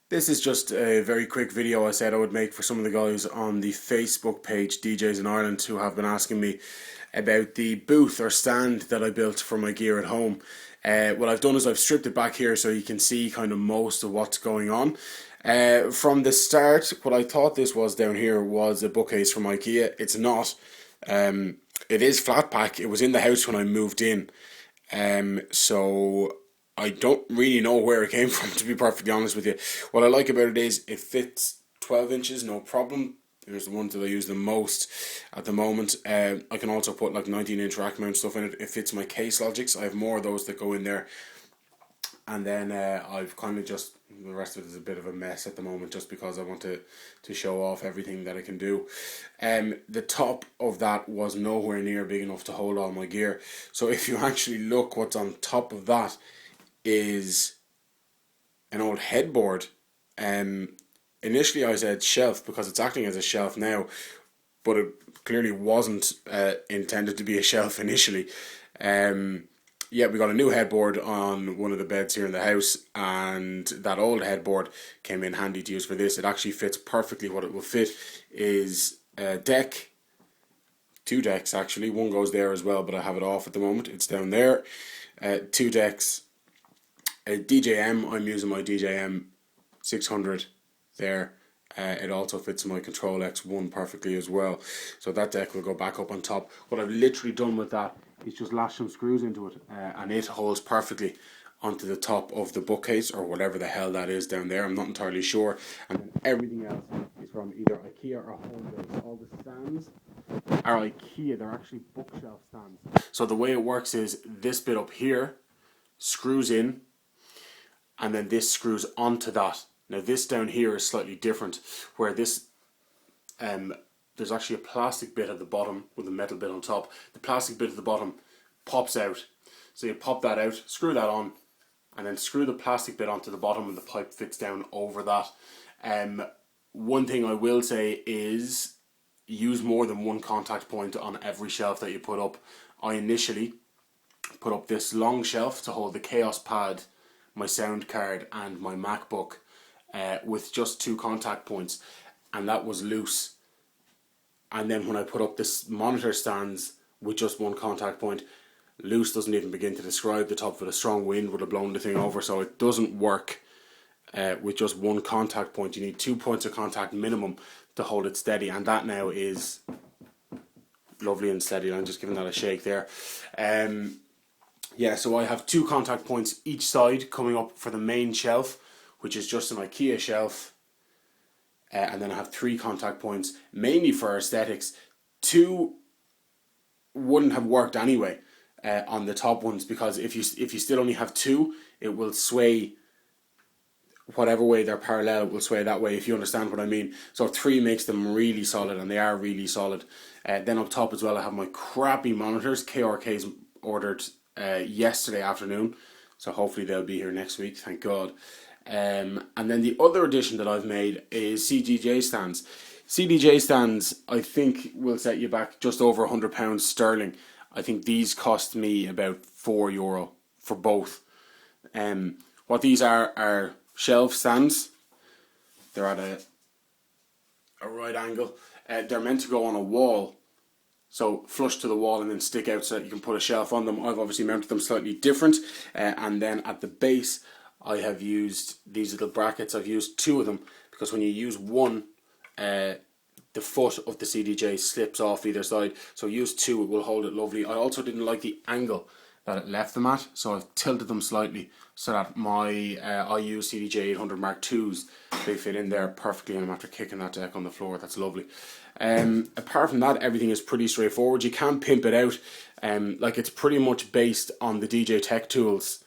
This is just a very quick video I said I would make for some of the guys on the Facebook page DJs in Ireland who have been asking me about the booth or stand that I built for my gear at home. What I've done is I've stripped it back here so you can see kind of most of what's going on. From the start, what I thought this was down here was a bookcase from Ikea. It's not. It is flat pack. It was in the house when I moved in. So I don't really know where it came from, to be perfectly honest with you. What I like about it is it fits 12 inches, no problem. There's the ones that I use the most at the moment. I can also put like 19-inch rack mount stuff in it. It fits my case logics. I have more of those that go in there. And then I've kind of just, the rest of it is a bit of a mess at the moment just because I want to show off everything that I can do. The top of that was nowhere near big enough to hold all my gear. So if you actually look, what's on top of that is an old headboard. Initially I said shelf because it's acting as a shelf now, but it clearly wasn't intended to be a shelf initially. Yeah, we got a new headboard on one of the beds here in the house, and that old headboard came in handy to use for this. It actually fits perfectly. What it will fit is a deck, two decks actually. One goes there as well, but I have it off at the moment. It's down there. Two decks, a DJM. I'm using my DJM 600 there. It also fits my Control X1 perfectly as well. So that deck will go back up on top. What I've literally done with that is just lash some screws into it, and it holds perfectly onto the top of the bookcase or whatever the hell that is down there. I'm not entirely sure. And then everything else is from either Ikea or Homebase. All the stands are Ikea. They're actually bookshelf stands. So the way it works is this bit up here screws in, and then this screws onto that. Now this down here is slightly different, where this there's actually a plastic bit at the bottom with a metal bit on top. The plastic bit at the bottom pops out. So you pop that out, screw that on, and then screw the plastic bit onto the bottom, and the pipe fits down over that. One thing I will say is use more than one contact point on every shelf that you put up. I initially put up this long shelf to hold the Chaos Pad, my sound card, and my MacBook with just two contact points, and that was loose. And then when I put up this monitor stands with just one contact point, loose doesn't even begin to describe the top of it. A strong wind would have blown the thing over, so it doesn't work with just one contact point. You need 2 points of contact minimum to hold it steady, and that now is lovely and steady. I'm just giving that a shake there. Yeah, so I have 2 contact points each side coming up for the main shelf, which is just an Ikea shelf. And then I have 3 contact points, mainly for aesthetics. 2 wouldn't have worked anyway on the top ones, because if you still only have 2, it will sway whatever way they're parallel. It will sway that way, if you understand what I mean. So 3 makes them really solid, and they are really solid. Then up top as well, I have my crappy monitors. KRK's ordered yesterday afternoon, so hopefully they'll be here next week. Thank God. And then the other addition that I've made is CDJ stands. CDJ stands, I think, will set you back just over £100 sterling. I think these cost me about €4 for both. What these are shelf stands. They're at a right angle. They're meant to go on a wall, so flush to the wall and then stick out so that you can put a shelf on them. I've obviously mounted them slightly different, and then at the base I have used these little brackets. I've used 2 of them because when you use one, the foot of the CDJ slips off either side. So use 2, it will hold it lovely. I also didn't like the angle that it left them at, so I've tilted them slightly so that my I use CDJ 800 Mark IIs. They fit in there perfectly, and I'm after kicking that deck on the floor. That's lovely. Apart from that, everything is pretty straightforward. You can pimp it out. Like, it's pretty much based on the DJ Tech Tools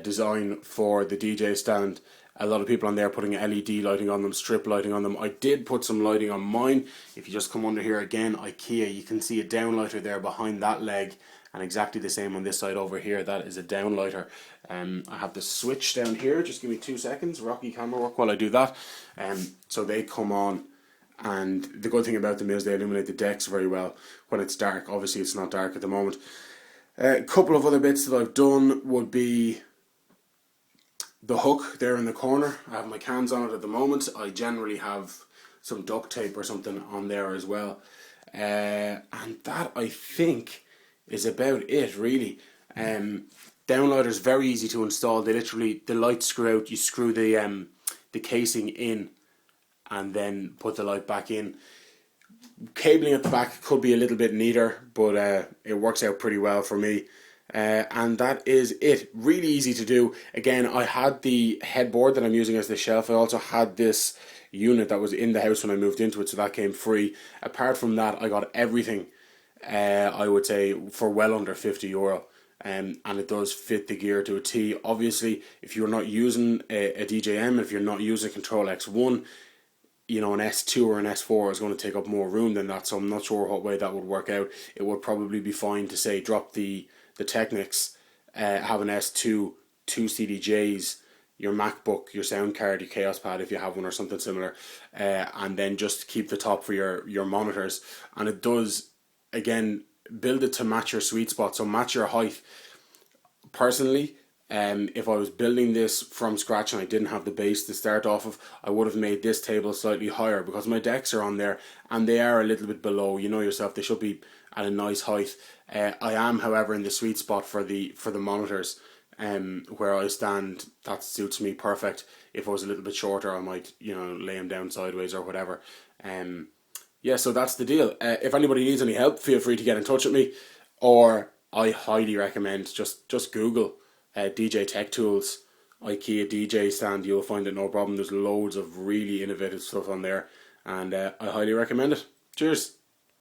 design for the DJ stand. A lot of people on there putting LED lighting on them, strip lighting on them. I did put some lighting on mine. If you just come under here again, Ikea, you can see a downlighter there behind that leg, and exactly the same on this side over here. That is a downlighter. I have the switch down here. Just give me 2 seconds. Rocky camera work while I do that. So they come on, and the good thing about them is they illuminate the decks very well when it's dark. Obviously it's not dark at the moment. A couple of other bits that I've done would be the hook there in the corner. I have my cans on it at the moment. I generally have some duct tape or something on there as well. And that, I think, is about it, really. Downlighter's very easy to install. They literally, the lights screw out. You screw the casing in and then put the light back in. Cabling at the back could be a little bit neater, but it works out pretty well for me. And that is it. Really easy to do. Again, I had the headboard that I'm using as the shelf. I also had this unit that was in the house when I moved into it, so that came free. Apart from that, I got everything, I would say, for well under €50. And it does fit the gear to a T. Obviously, if you're not using a DJM, if you're not using Control X1, you know, an S2 or an S4 is going to take up more room than that, so I'm not sure what way that would work out. It would probably be fine to say drop the Technics, have an S2, two CDJs, your MacBook, your sound card, your Chaos Pad if you have one or something similar, and then just keep the top for your monitors. And it does, again, build it to match your sweet spot, so match your height. Personally, if I was building this from scratch and I didn't have the base to start off of, I would have made this table slightly higher because my decks are on there and they are a little bit below. You know yourself, they should be at a nice height. I am, however, in the sweet spot for the monitors. Where I stand, that suits me perfect. If I was a little bit shorter, I might, you know, lay them down sideways or whatever. Yeah, so that's the deal. If anybody needs any help, feel free to get in touch with me, or I highly recommend just Google DJ Tech Tools, Ikea DJ stand. You'll find it no problem. There's loads of really innovative stuff on there, and I highly recommend it. Cheers.